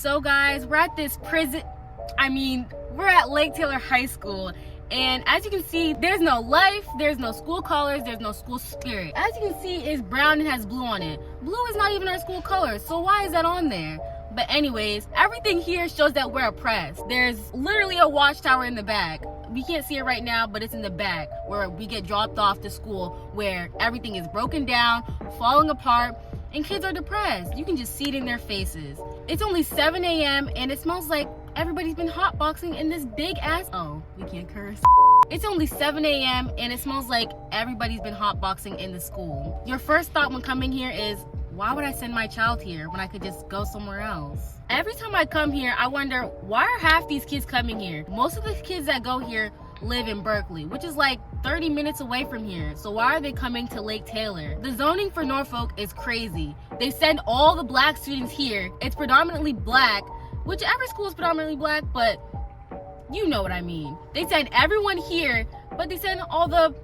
So guys, we're at this we're at Lake Taylor High School, and as you can see, there's no life, there's no school colors, there's no school spirit. As you can see, it's brown and has blue on it. Blue is not even our school colors, so why is that on there? But anyways, everything here shows that we're oppressed. There's literally a watchtower in the back. We can't see it right now, but it's in the back where we get dropped off to school, where everything is broken down, falling apart, and kids are depressed. You can just see it in their faces. It's only 7 a.m. and it smells like everybody's been hotboxing in this big ass, oh, we can't curse. It's only 7 a.m. and it smells like everybody's been hotboxing in the school. Your first thought when coming here is, why would I send my child here when I could just go somewhere else? Every time I come here, I wonder, why are half these kids coming here? Most of the kids that go here live in Berkeley, which is like 30 minutes away from here. So why are they coming to Lake Taylor? The zoning for Norfolk is crazy. They send all the black students here. It's predominantly black, which every school is predominantly black, but you know what I mean. They send everyone here, but they send all the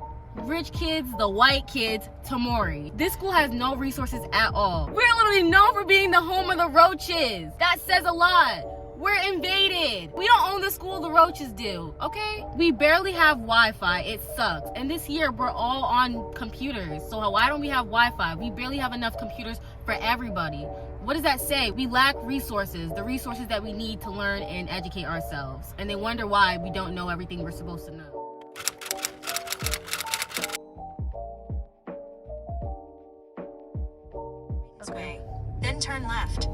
rich kids, the white kids, to Maury. This school has no resources at all. We're literally known for being the home of the roaches. That says a lot. We're invaded. We don't own the school, the roaches do, okay? We barely have Wi-Fi, it sucks. And this year, we're all on computers. So why don't we have Wi-Fi? We barely have enough computers for everybody. What does that say? We lack resources, the resources that we need to learn and educate ourselves. And they wonder why we don't know everything we're supposed to know. Okay, then turn left.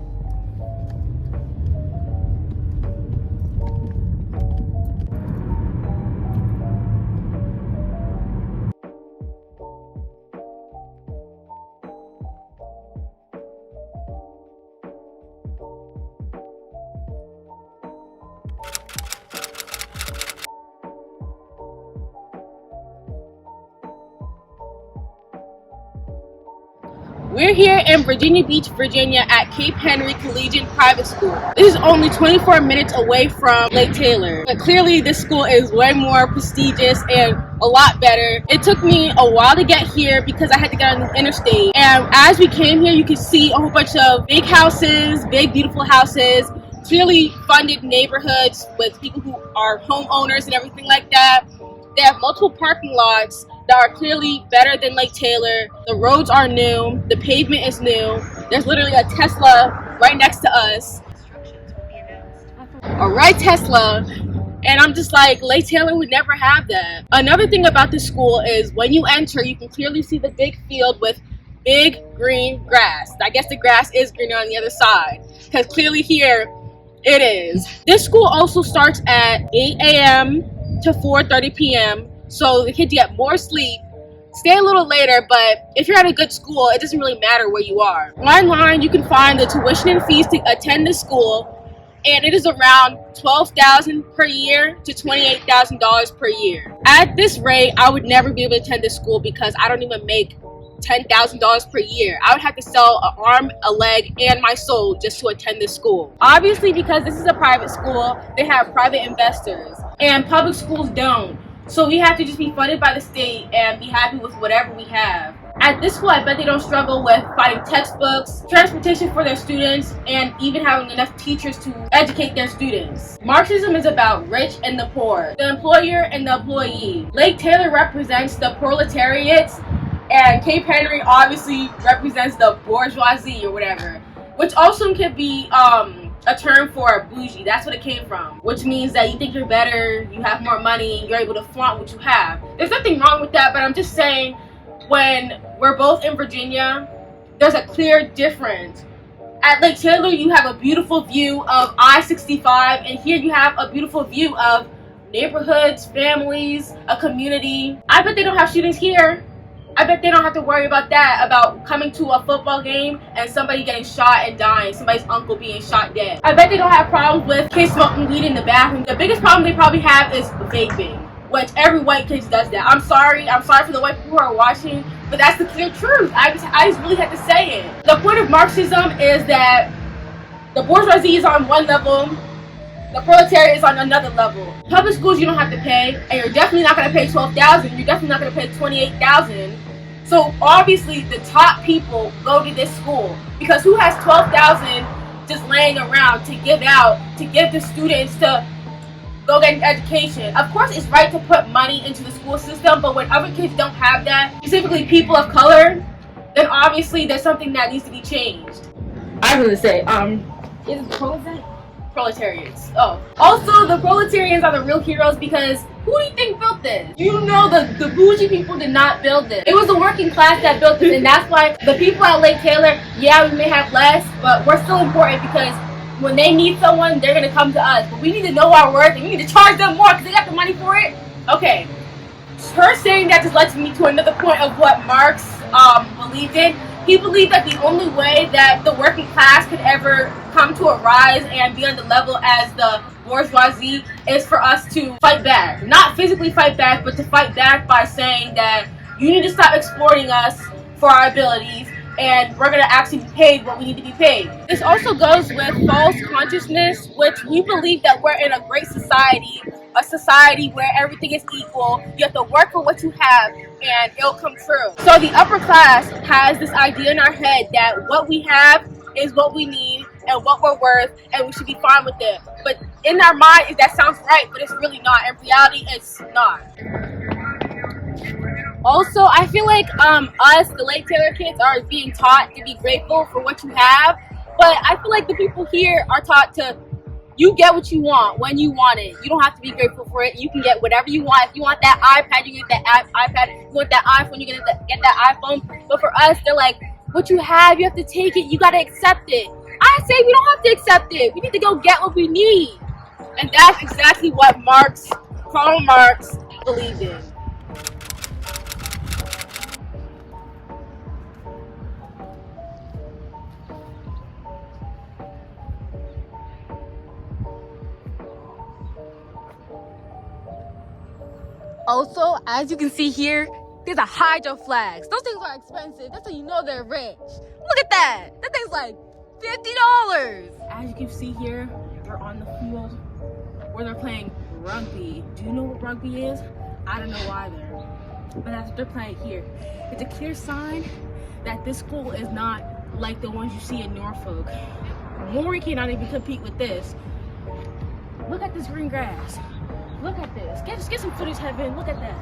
We're here in Virginia Beach, Virginia at Cape Henry Collegiate Private School. This is only 24 minutes away from Lake Taylor, but clearly this school is way more prestigious and a lot better. It took me a while to get here because I had to get on the interstate, and as we came here you could see a whole bunch of big houses, big beautiful houses, clearly funded neighborhoods with people who are homeowners and everything like that. They have multiple parking lots that are clearly better than Lake Taylor. The roads are new, the pavement is new. There's literally a Tesla right next to us. A red Tesla, and I'm just like, Lake Taylor would never have that. Another thing about this school is when you enter, you can clearly see the big field with big green grass. I guess the grass is greener on the other side, because clearly here it is. This school also starts at 8 a.m. to 4:30 p.m. so the kids get more sleep, stay a little later, but if you're at a good school, it doesn't really matter where you are. Online, you can find the tuition and fees to attend the school, and it is around $12,000 per year to $28,000 per year. At this rate, I would never be able to attend this school because I don't even make $10,000 per year. I would have to sell an arm, a leg, and my soul just to attend this school. Obviously, because this is a private school, they have private investors, and public schools don't. So we have to just be funded by the state and be happy with whatever we have. At this school, I bet they don't struggle with finding textbooks, transportation for their students, and even having enough teachers to educate their students. Marxism is about rich and the poor, the employer and the employee. Lake Taylor represents the proletariat, and Cape Henry obviously represents the bourgeoisie or whatever, which also could be a term for bougie. That's what it came from, which means that you think you're better, you have more money, you're able to flaunt what you have. There's nothing wrong with that, but I'm just saying, when we're both in Virginia, there's a clear difference. At Lake Taylor, you have a beautiful view of I-65, and here you have a beautiful view of neighborhoods, families, a community. I bet they don't have shootings here. I bet they don't have to worry about that, about coming to a football game and somebody getting shot and dying, somebody's uncle being shot dead. I bet they don't have problems with kids smoking weed in the bathroom. The biggest problem they probably have is vaping, which every white kid does that. I'm sorry for the white people who are watching, but that's the clear truth. I just really had to say it. The point of Marxism is that the bourgeoisie is on one level, the proletariat is on another level. Public schools you don't have to pay, and you're definitely not going to pay $12,000. You're definitely not going to pay $28,000. So obviously the top people go to this school because who has $12,000 just laying around to give out, to give the students to go get an education. Of course, it's right to put money into the school system, but when other kids don't have that, specifically people of color, then obviously there's something that needs to be changed. I was gonna say, is it proletarians? Oh. Also, the proletarians are the real heroes because who do you think built this? You know the bougie people did not build this. It was the working class that built this, and that's why the people at Lake Taylor, yeah, we may have less, but we're still important because when they need someone, they're gonna come to us. But we need to know our worth and we need to charge them more because they got the money for it. Okay. Her saying that just led me to another point of what Marx believed in. He believed that the only way that the working class could ever come to a rise and be on the level as the bourgeoisie is for us to fight back. Not physically fight back, but to fight back by saying that you need to stop exploiting us for our abilities and we're going to actually be paid what we need to be paid. This also goes with false consciousness, which we believe that we're in a great society, a society where everything is equal. You have to work for what you have and it'll come true. So the upper class has this idea in our head that what we have is what we need and what we're worth and we should be fine with it. But in our mind, that sounds right, but it's really not. In reality, it's not. Also, I feel like us, the Lake Taylor kids, are being taught to be grateful for what you have, but I feel like the people here are taught to, you get what you want when you want it. You don't have to be grateful for it. You can get whatever you want. If you want that iPad, you get that iPad. If you want that iPhone, you get that iPhone. But for us, they're like, what you have, you have to take it. You got to accept it. I say we don't have to accept it. We need to go get what we need. And that's exactly what Karl Marx believed in. Also, as you can see here, there's a hydro flags. Those things are expensive. That's how you know they're rich. Look at that. That thing's like $50. As you can see here, they're on the field where they're playing rugby. Do you know what rugby is? I don't know either. But that's what they're playing here. It's a clear sign that this school is not like the ones you see in Norfolk. Maury cannot even compete with this. Look at this green grass. Look at this. Get some footage, Heaven. Look at that.